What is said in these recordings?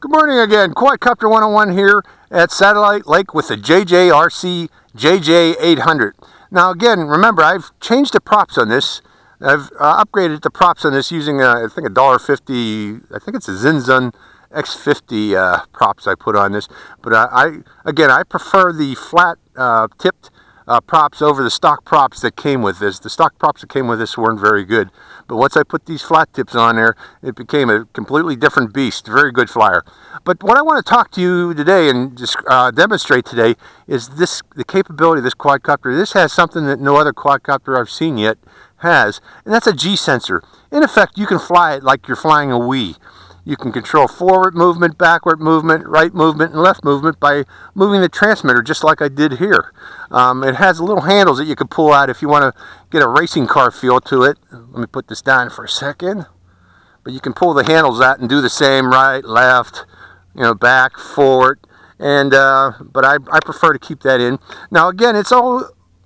Good morning again. Quadcopter 101 here at Satellite Lake with the JJRC JJ800. Now again, remember I've changed the props on this. I've upgraded the props on this using I think $1.50. I think it's a Zinzun X50 props I put on this. But I prefer the flat tipped props over the stock props that came with this. The stock props that came with this weren't very good. But once I put these flat tips on there, it became a completely different beast. Very good flyer. But what I want to talk to you today and just demonstrate today is the capability of this quadcopter. This has something that no other quadcopter I've seen yet has, and that's a G sensor. In effect, you can fly it like you're flying a Wii. You can control forward movement, backward movement, right movement, and left movement by moving the transmitter just like I did here. It has little handles that you can pull out if you want to get a racing car feel to it. Let me put this down for a second. But you can pull the handles out and do the same, right, left, back, forward. And but I prefer to keep that in. Now again,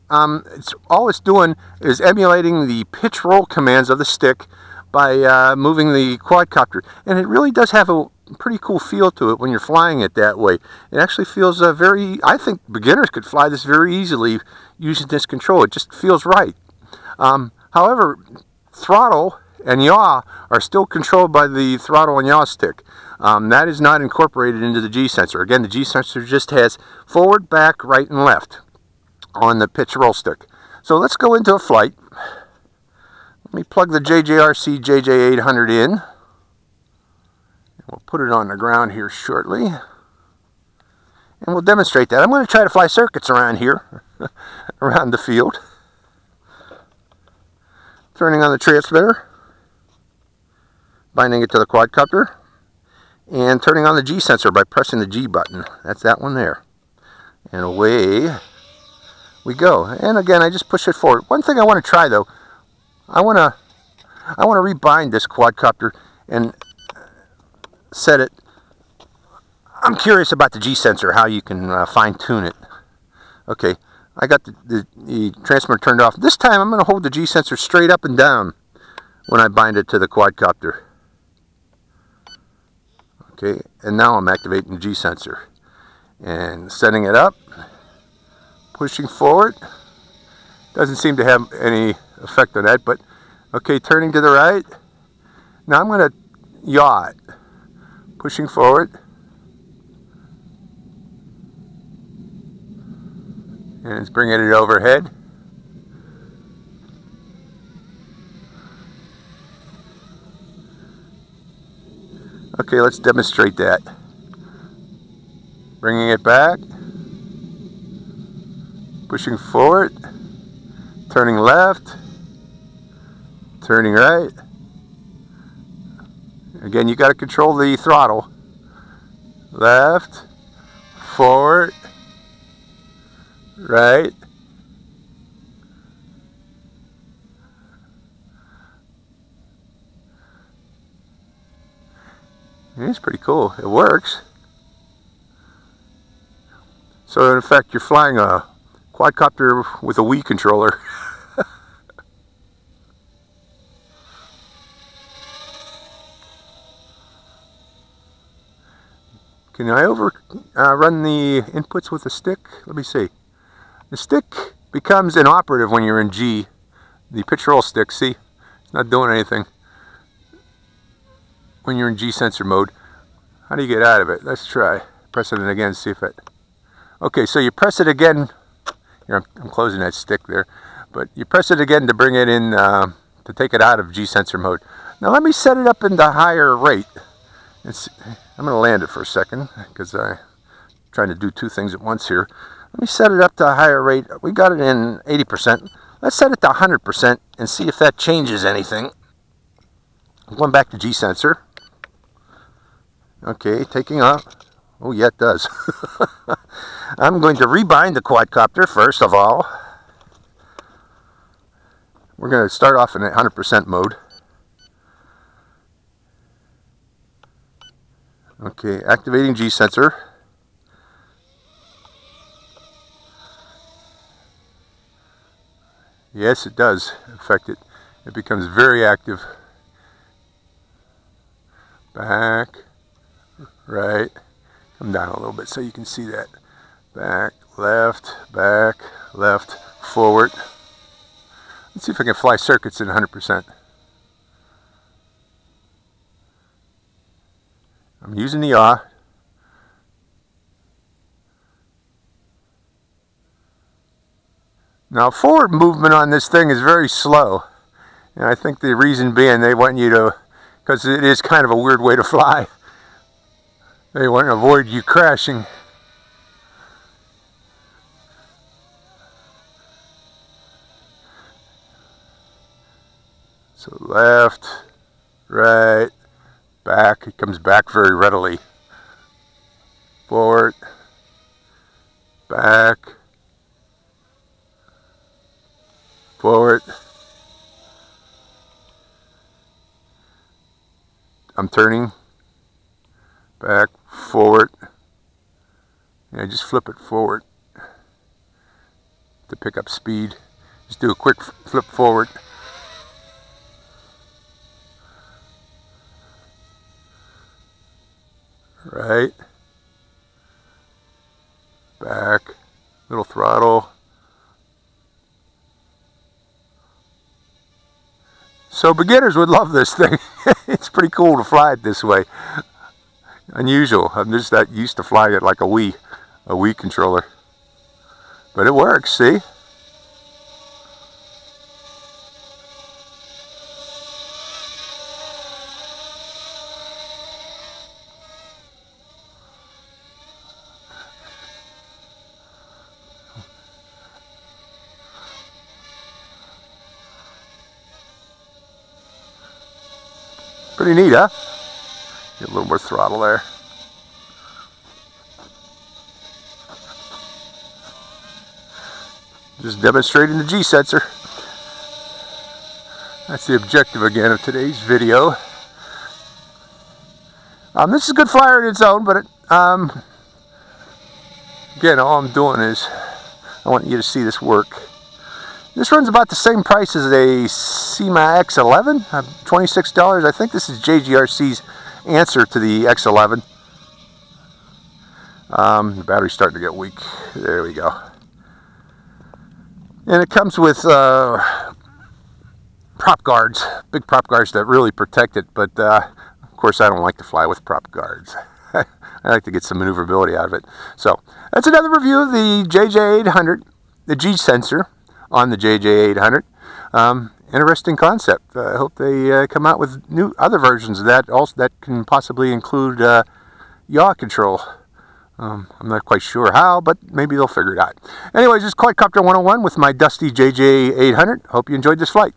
all it's doing is emulating the pitch roll commands of the stick by moving the quadcopter, and it really does have a pretty cool feel to it when you're flying it that way. It actually feels I think beginners could fly this very easily using this control. It just feels right. However, throttle and yaw are still controlled by the throttle and yaw stick. That is not incorporated into the G sensor. Again, the G sensor just has forward, back, right, and left on the pitch roll stick. So let's go into a flight. Let me plug the JJRC JJ800 in. We'll put it on the ground here shortly. And we'll demonstrate that. I'm going to try to fly circuits around here, around the field. Turning on the transmitter, binding it to the quadcopter, and turning on the G sensor by pressing the G button. That's that one there. And away we go. And again, I just push it forward. One thing I want to try though, I want to rebind this quadcopter and set it. I'm curious about the G sensor, how you can fine tune it. Okay, I got the transmitter turned off. This time I'm going to hold the G sensor straight up and down when I bind it to the quadcopter. Okay, and now I'm activating the G sensor and setting it up, pushing forward. Doesn't seem to have any effect on that, but okay, turning to the right. Now I'm going to yaw it, pushing forward. And it's bringing it overhead. Okay, let's demonstrate that. Bringing it back, pushing forward, turning left, turning right. Again, you got to control the throttle. Left, forward, right. It's pretty cool. It works. So in effect, you're flying a quadcopter with a Wii controller. Can I run the inputs with a stick? Let me see. The stick becomes inoperative when you're in G. The pitch roll stick, see? It's not doing anything when you're in G sensor mode. How do you get out of it? Let's try. Press it again, see if it... Okay, so you press it again. Here, I'm closing that stick there. But you press it again to bring it in, to take it out of G sensor mode. Now let me set it up into higher rate. I'm going to land it for a second because I'm trying to do two things at once here. Let me set it up to a higher rate. We got it in 80%. Let's set it to 100% and see if that changes anything. I'm going back to G sensor. Okay, taking off. Oh yeah, it does. I'm going to rebind the quadcopter first of all. We're going to start off in 100% mode. Okay, activating G sensor. Yes, it does affect it. It becomes very active. Back, right. Come down a little bit so you can see that. Back, left, forward. Let's see if I can fly circuits at 100%. I'm using the yaw. Now forward movement on this thing is very slow. And I think the reason being they want you to, because it is kind of a weird way to fly, they want to avoid you crashing. So left, right, back. It comes back very readily. Forward, back, forward. I'm turning, back, forward. Yeah, just flip it forward to pick up speed. Just do a quick flip forward. Right, back, little throttle. So beginners would love this thing. It's pretty cool to fly it this way. Unusual. I'm just that used to flying it like a Wii controller. But it works, see? Pretty neat, huh? Get a little more throttle there. Just demonstrating the G sensor. That's the objective again of today's video. This is a good flyer in its own, but again, all I'm doing is I want you to see this work. This runs about the same price as a SEMA X11, $26. I think this is JJRC's answer to the X11. The battery's starting to get weak. There we go. And it comes with prop guards, big prop guards that really protect it. But of course, I don't like to fly with prop guards. I like to get some maneuverability out of it. So that's another review of the JJ800, the G sensor on the JJ800. Interesting concept. I hope they come out with other versions of that also that can possibly include yaw control. I'm not quite sure how, but maybe they'll figure it out. Anyways, this is Quadcopter 101 with my dusty JJ800. Hope you enjoyed this flight.